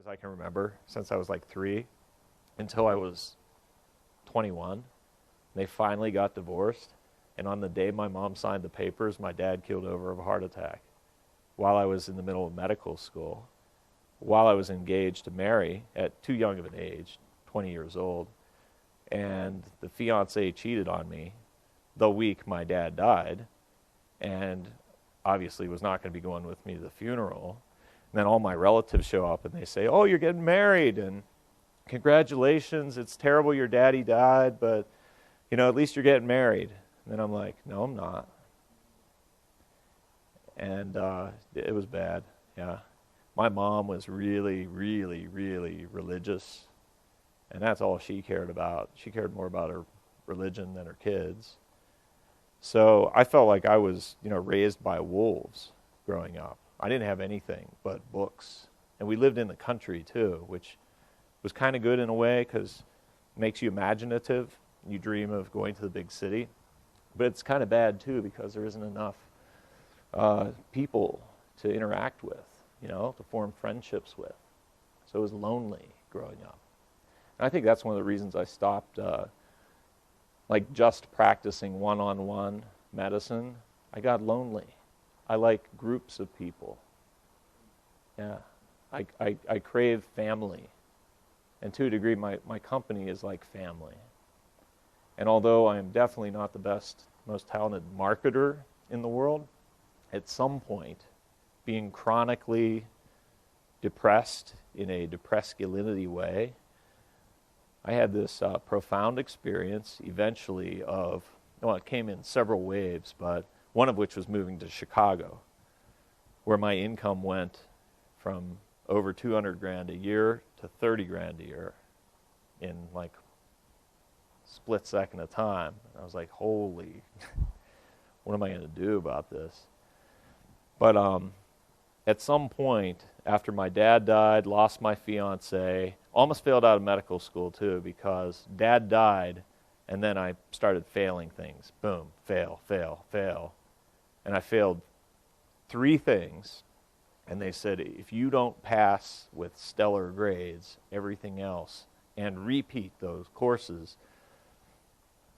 as I can remember, since I was like 3, until I was 21. They finally got divorced, and on the day my mom signed the papers, my dad killed over of a heart attack while I was in the middle of medical school, while I was engaged to marry at too young of an age, 20 years old, and the fiance cheated on me the week my dad died, and obviously was not going to be going with me to the funeral. And then all my relatives show up and they say, "Oh, you're getting married, and congratulations, it's terrible your daddy died, but at least you're getting married." And then I'm like, "No, I'm not." And it was bad, yeah. My mom was really, really, really religious, and that's all she cared about. She cared more about her religion than her kids. So I felt like I was, raised by wolves growing up. I didn't have anything but books. And we lived in the country too, which was kind of good in a way because it makes you imaginative. You dream of going to the big city. But it's kind of bad too because there isn't enough people to interact with, to form friendships with. So it was lonely growing up. And I think that's one of the reasons I stopped just practicing one-on-one medicine. I got lonely. I like groups of people. Yeah. I crave family. And to a degree, my company is like family. And although I am definitely not the best, most talented marketer in the world, at some point, being chronically depressed in a Depresculinity way, I had this profound experience eventually it came in several waves, but one of which was moving to Chicago, where my income went from over $200,000 a year to $30,000 a year in split second of time. I was like, holy, what am I going to do about this? But at some point, after my dad died, lost my fiance, almost failed out of medical school too because Dad died, and then I started failing things. Boom, fail, fail, fail. And I failed 3 things, and they said, if you don't pass with stellar grades, everything else, and repeat those courses,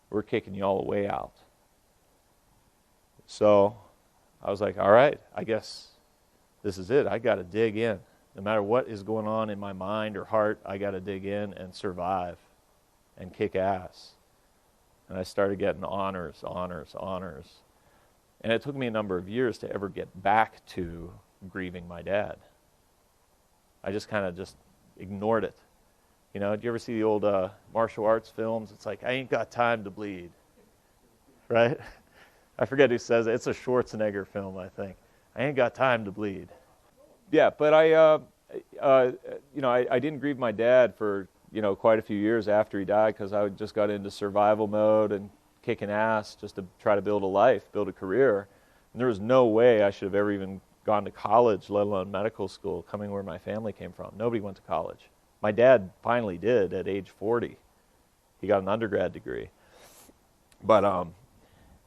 we're kicking you all the way out. So I was like, all right, I guess this is it. I got to dig in. No matter what is going on in my mind or heart, I got to dig in and survive and kick ass. And I started getting honors. And it took me a number of years to ever get back to grieving my dad. I just kind of ignored it. Do you ever see the old martial arts films? It's like, I ain't got time to bleed. Right? I forget who says it. It's a Schwarzenegger film, I think. I ain't got time to bleed. Yeah, but I didn't grieve my dad for, quite a few years after he died because I just got into survival mode and kicking ass just to try to build a life, build a career. And there was no way I should have ever even gone to college, let alone medical school, coming where my family came from. Nobody went to college. My dad finally did at age 40. He got an undergrad degree. But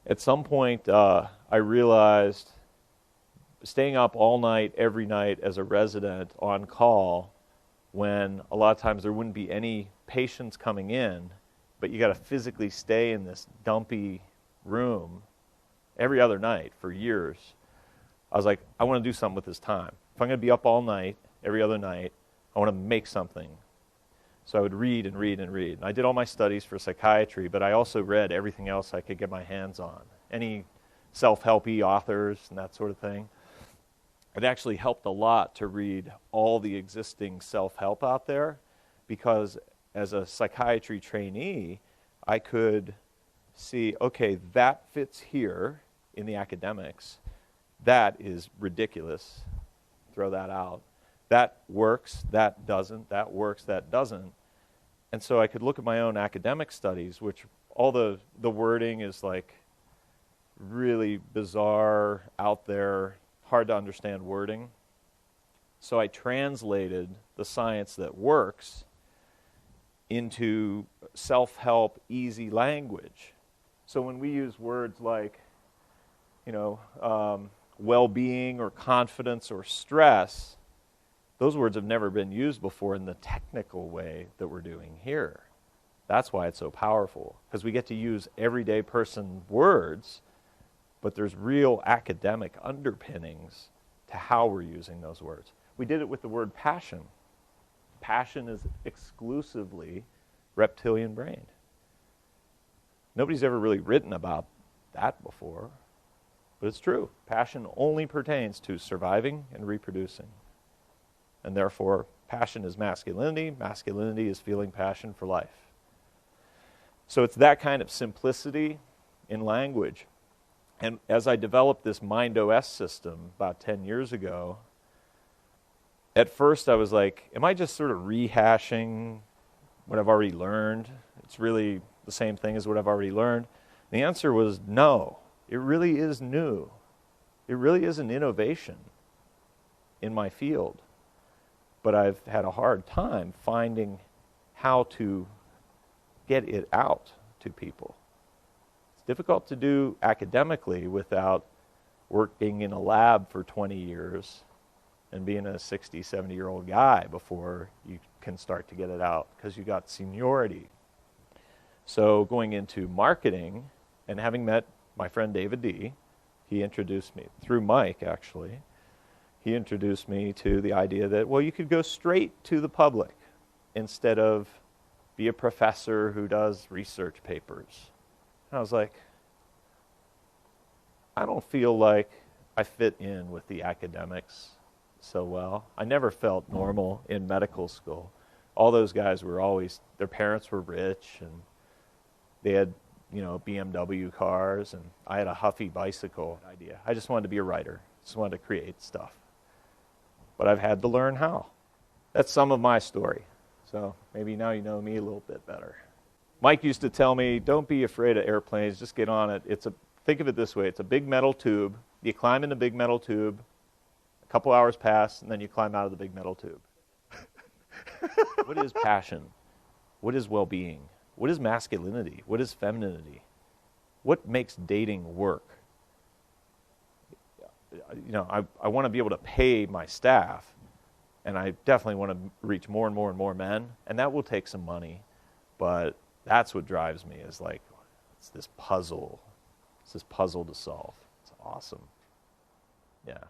at some point, I realized staying up all night, every night as a resident on call, when a lot of times there wouldn't be any patients coming in, but you got to physically stay in this dumpy room every other night for years. I was like, I want to do something with this time. If I'm going to be up all night, every other night, I want to make something. So I would read and read and read. And I did all my studies for psychiatry, but I also read everything else I could get my hands on. Any self-helpy authors and that sort of thing. It actually helped a lot to read all the existing self-help out there because as a psychiatry trainee, I could see, okay, that fits here in the academics. That is ridiculous. Throw that out. That works, that doesn't. That works, that doesn't. And so I could look at my own academic studies, which all the wording is really bizarre, out there, hard to understand wording. So I translated the science that works into self-help, easy language. So when we use words like, well-being or confidence or stress, those words have never been used before in the technical way that we're doing here. That's why it's so powerful, because we get to use everyday person words, but there's real academic underpinnings to how we're using those words. We did it with the word passion. Passion is exclusively reptilian brained. Nobody's ever really written about that before, but it's true. Passion only pertains to surviving and reproducing. And therefore, passion is masculinity. Masculinity is feeling passion for life. So it's that kind of simplicity in language. And as I developed this MindOS system about 10 years ago, at first I was like, am I just sort of rehashing what I've already learned? It's really the same thing as what I've already learned. The answer was no. It really is new. It really is an innovation in my field. But I've had a hard time finding how to get it out to people. It's difficult to do academically without working in a lab for 20 years and being a 60, 70-year-old guy before you can start to get it out, because you got seniority. So going into marketing and having met my friend David D., he introduced me, through Mike actually, he introduced me to the idea that, well, you could go straight to the public instead of be a professor who does research papers. And I was like, I don't feel like I fit in with the academics so well. I never felt normal in medical school. All those guys were always, their parents were rich and they had, BMW cars, and I had a Huffy bicycle idea. I just wanted to be a writer. Just wanted to create stuff. But I've had to learn how. That's some of my story. So maybe now you know me a little bit better. Mike used to tell me, don't be afraid of airplanes, just get on it. Think of it this way, it's a big metal tube. You climb in the big metal tube, a couple hours pass, and then you climb out of the big metal tube. What is passion? What is well-being? What is masculinity? What is femininity? What makes dating work? I want to be able to pay my staff, and I definitely want to reach more and more and more men, and that will take some money, but that's what drives me, is like, it's this puzzle to solve. It's awesome. Yeah.